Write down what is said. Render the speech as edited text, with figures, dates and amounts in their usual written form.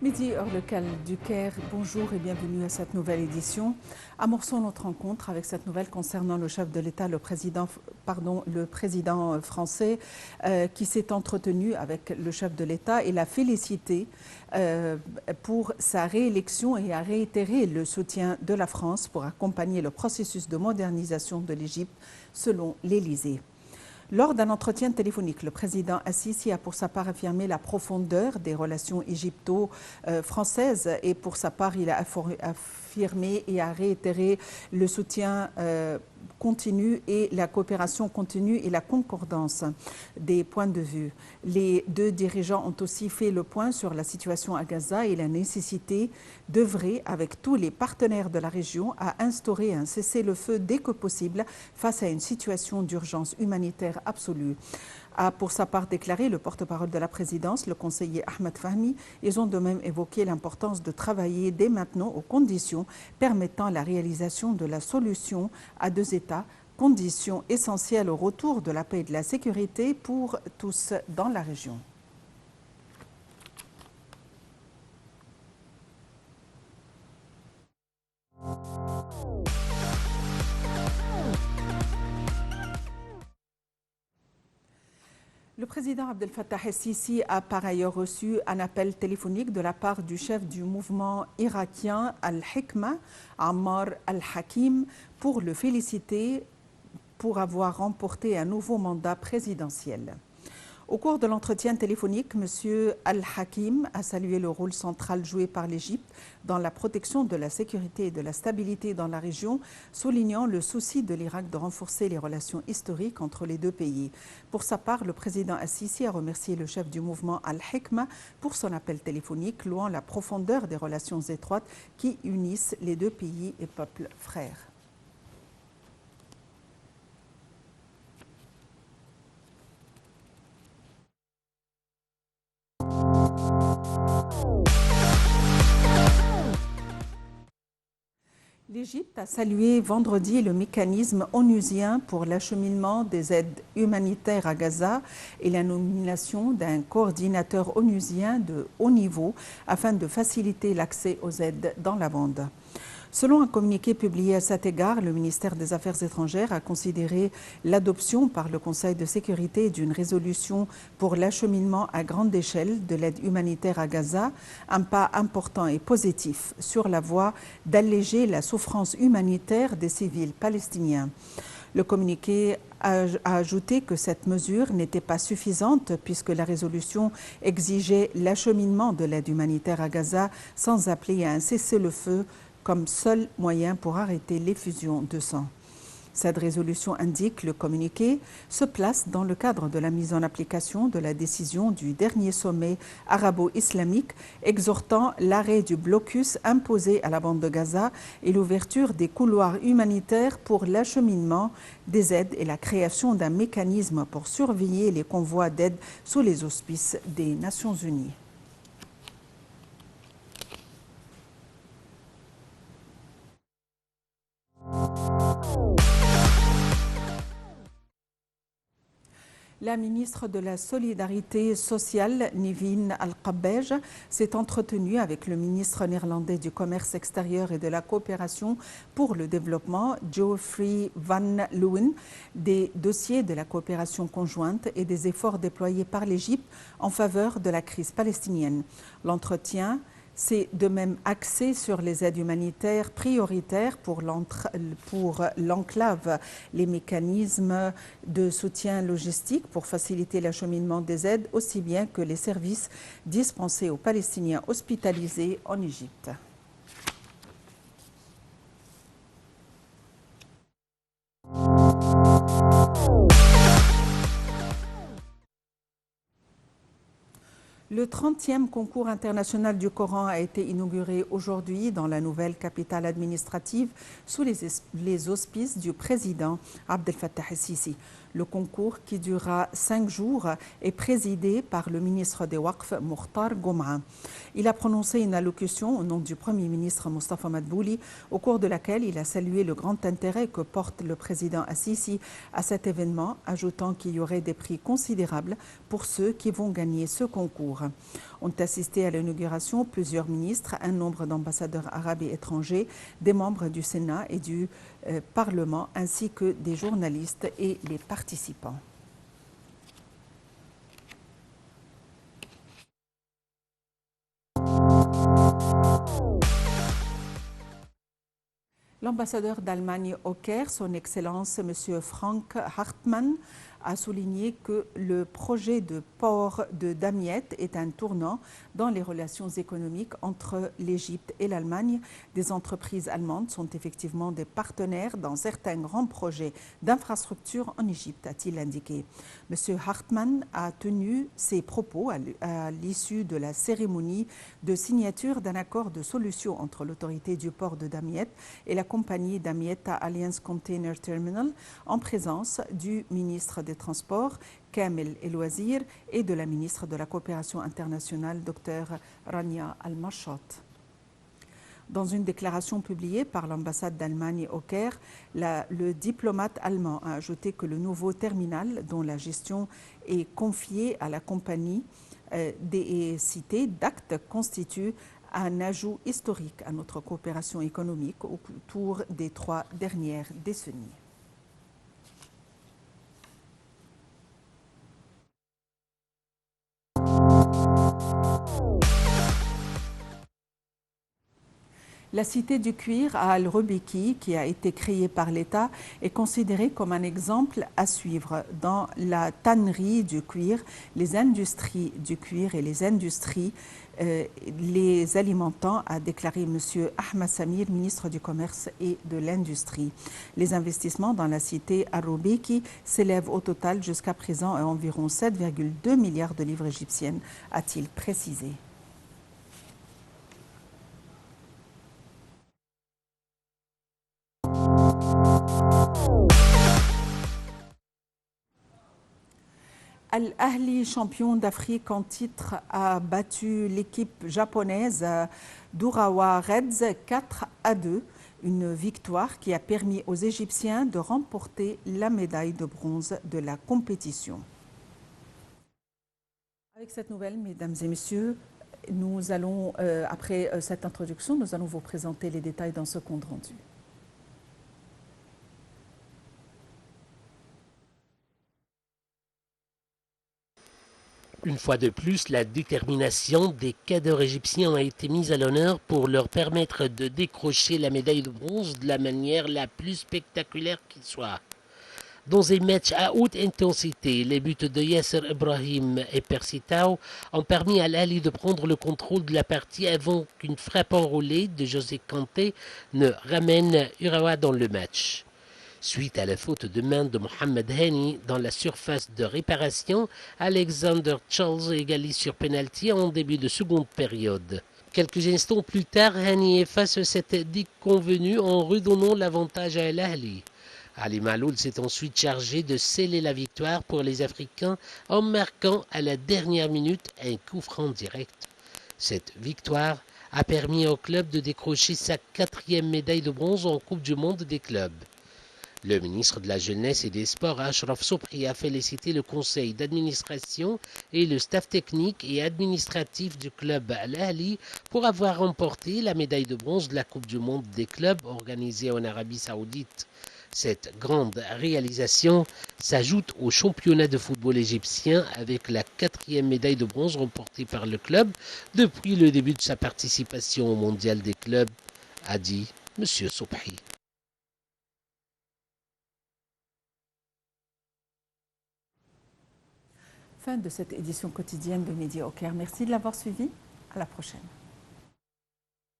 Midi, heure locale du Caire, bonjour et bienvenue à cette nouvelle édition. Amorçons notre rencontre avec cette nouvelle concernant le chef de l'État, le président français, qui s'est entretenu avec le chef de l'État et l'a félicité pour sa réélection et a réitéré le soutien de la France pour accompagner le processus de modernisation de l'Égypte selon l'Élysée. Lors d'un entretien téléphonique, le président Assisi a pour sa part affirmé la profondeur des relations égypto-françaises et pour sa part, il a affirmé et a réitéré le soutien continu et la coopération continue et la concordance des points de vue. Les deux dirigeants ont aussi fait le point sur la situation à Gaza et la nécessité d'œuvrer avec tous les partenaires de la région à instaurer un cessez-le-feu dès que possible face à une situation d'urgence humanitaire absolue. A pour sa part déclaré le porte-parole de la présidence, le conseiller Ahmed Fahmi. Ils ont de même évoqué l'importance de travailler dès maintenant aux conditions permettant la réalisation de la solution à deux États, conditions essentielles au retour de la paix et de la sécurité pour tous dans la région. Le président Abdel Fattah el-Sisi a par ailleurs reçu un appel téléphonique de la part du chef du mouvement irakien Al-Hikma, Ammar al-Hakim, pour le féliciter pour avoir remporté un nouveau mandat présidentiel. Au cours de l'entretien téléphonique, M. Al-Hakim a salué le rôle central joué par l'Égypte dans la protection de la sécurité et de la stabilité dans la région, soulignant le souci de l'Irak de renforcer les relations historiques entre les deux pays. Pour sa part, le président Assisi a remercié le chef du mouvement Al-Hikma pour son appel téléphonique, louant la profondeur des relations étroites qui unissent les deux pays et peuples frères. L'Égypte a salué vendredi le mécanisme onusien pour l'acheminement des aides humanitaires à Gaza et la nomination d'un coordinateur onusien de haut niveau afin de faciliter l'accès aux aides dans la bande. Selon un communiqué publié à cet égard, le ministère des Affaires étrangères a considéré l'adoption par le Conseil de sécurité d'une résolution pour l'acheminement à grande échelle de l'aide humanitaire à Gaza, un pas important et positif sur la voie d'alléger la souffrance humanitaire des civils palestiniens. Le communiqué a ajouté que cette mesure n'était pas suffisante puisque la résolution exigeait l'acheminement de l'aide humanitaire à Gaza sans appeler à un cessez-le-feu comme seul moyen pour arrêter l'effusion de sang. Cette résolution, indique le communiqué, se place dans le cadre de la mise en application de la décision du dernier sommet arabo-islamique exhortant l'arrêt du blocus imposé à la bande de Gaza et l'ouverture des couloirs humanitaires pour l'acheminement des aides et la création d'un mécanisme pour surveiller les convois d'aide sous les auspices des Nations Unies. La ministre de la Solidarité sociale, Nivine Al-Qabbej, s'est entretenue avec le ministre néerlandais du Commerce extérieur et de la coopération pour le développement, Geoffrey Van Leeuwen, des dossiers de la coopération conjointe et des efforts déployés par l'Égypte en faveur de la crise palestinienne. L'entretien s'est de même axé sur les aides humanitaires prioritaires pour l'enclave, les mécanismes de soutien logistique pour faciliter l'acheminement des aides, aussi bien que les services dispensés aux Palestiniens hospitalisés en Égypte. Le 30e concours international du Coran a été inauguré aujourd'hui dans la nouvelle capitale administrative sous les auspices du président Abdel Fattah el-Sisi. Le concours, qui durera 5 jours, est présidé par le ministre des Waqf, Mokhtar Gouma. Il a prononcé une allocution au nom du Premier ministre Mostafa Madbouli, au cours de laquelle il a salué le grand intérêt que porte le président Assisi à cet événement, ajoutant qu'il y aurait des prix considérables pour ceux qui vont gagner ce concours. Ont assisté à l'inauguration plusieurs ministres, un nombre d'ambassadeurs arabes et étrangers, des membres du Sénat et du Parlement, ainsi que des journalistes et les participants. L'ambassadeur d'Allemagne au Caire, son Excellence M. Frank Hartmann, a souligné que le projet de port de Damiette est un tournant dans les relations économiques entre l'Égypte et l'Allemagne. Des entreprises allemandes sont effectivement des partenaires dans certains grands projets d'infrastructures en Égypte, a-t-il indiqué. M. Hartmann a tenu ses propos à l'issue de la cérémonie de signature d'un accord de solution entre l'autorité du port de Damiette et la compagnie Damietta Alliance Container Terminal, en présence du ministre des Transports, Kamel El-Wazir, et de la ministre de la Coopération internationale, Dr Rania Al-Mashot. Dans une déclaration publiée par l'ambassade d'Allemagne au Caire, le diplomate allemand a ajouté que le nouveau terminal, dont la gestion est confiée à la compagnie des cités d'actes, constitue un ajout historique à notre coopération économique au cours des 3 dernières décennies. La cité du cuir à Al-Rebeki, qui a été créée par l'État, est considérée comme un exemple à suivre dans la tannerie du cuir, les industries du cuir et les industries les alimentant, a déclaré M. Ahmed Samir, ministre du Commerce et de l'Industrie. Les investissements dans la cité Al-Rebeki s'élèvent au total jusqu'à présent à environ 7,2 milliards de livres égyptiennes, a-t-il précisé. Al-Ahli, champion d'Afrique en titre, a battu l'équipe japonaise d'Urawa Reds 4-2, une victoire qui a permis aux Égyptiens de remporter la médaille de bronze de la compétition. Avec cette nouvelle, mesdames et messieurs, nous allons, après cette introduction, nous allons vous présenter les détails dans ce compte rendu. Une fois de plus, la détermination des cadres égyptiens a été mise à l'honneur pour leur permettre de décrocher la médaille de bronze de la manière la plus spectaculaire qui soit. Dans un match à haute intensité, les buts de Yasser Ibrahim et Percy Tau ont permis à l'Ali de prendre le contrôle de la partie avant qu'une frappe enroulée de José Kanté ne ramène Urawa dans le match. Suite à la faute de main de Mohamed Hani dans la surface de réparation, Alexander Charles égalise sur penalty en début de seconde période. Quelques instants plus tard, Hani efface cette déconvenue en redonnant l'avantage à l'Ahli. Ali Maloul s'est ensuite chargé de sceller la victoire pour les Africains en marquant à la dernière minute un coup franc direct. Cette victoire a permis au club de décrocher sa 4e médaille de bronze en Coupe du Monde des clubs. Le ministre de la Jeunesse et des Sports, Achraf Sobri, a félicité le conseil d'administration et le staff technique et administratif du club Al-Ahli pour avoir remporté la médaille de bronze de la Coupe du Monde des clubs organisée en Arabie Saoudite. Cette grande réalisation s'ajoute au championnat de football égyptien avec la 4e médaille de bronze remportée par le club depuis le début de sa participation au mondial des clubs, a dit M. Sobri. Fin de cette édition quotidienne de Média au Caire. Merci de l'avoir suivi. À la prochaine.